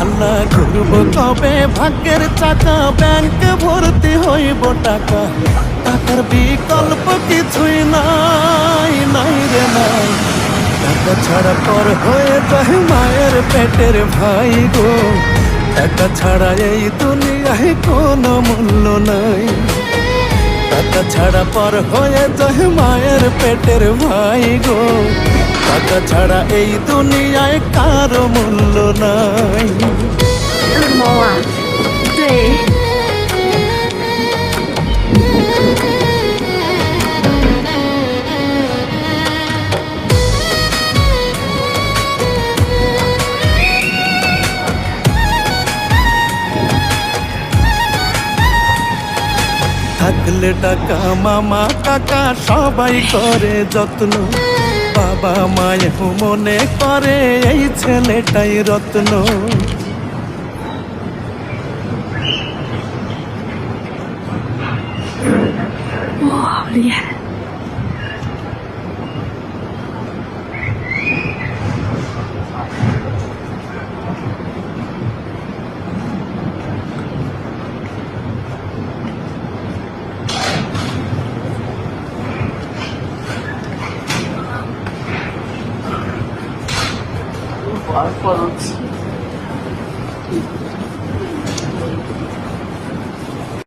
আল্লাহ ঘুরব কবে ভাগ্যের চাকা, ব্যাংকে ভর্তি হইব টাকা, টাকার বিকল্প কিছুই নাই, নাই রে নাই। টাকা ছাড়া পর হয়ে যায় মায়ের পেটের ভাই গো, টাকা ছাড়া এই দুনিয়ায় কোনো মূল্য নাই। টাকা ছাড়া পর হয়ে যায় মায়ের পেটের ভাই গো, টাকা ছাড়া এই দুনিয়ায় কারো মূল্য নাই। 恶魔啊，对，থাকলে টাকা মামা কাকা সবাই করে যত্ন, বাবা মায়ের মনে করে এই ছেলেটাই রত্ন।哇，好厉害！我不能吃。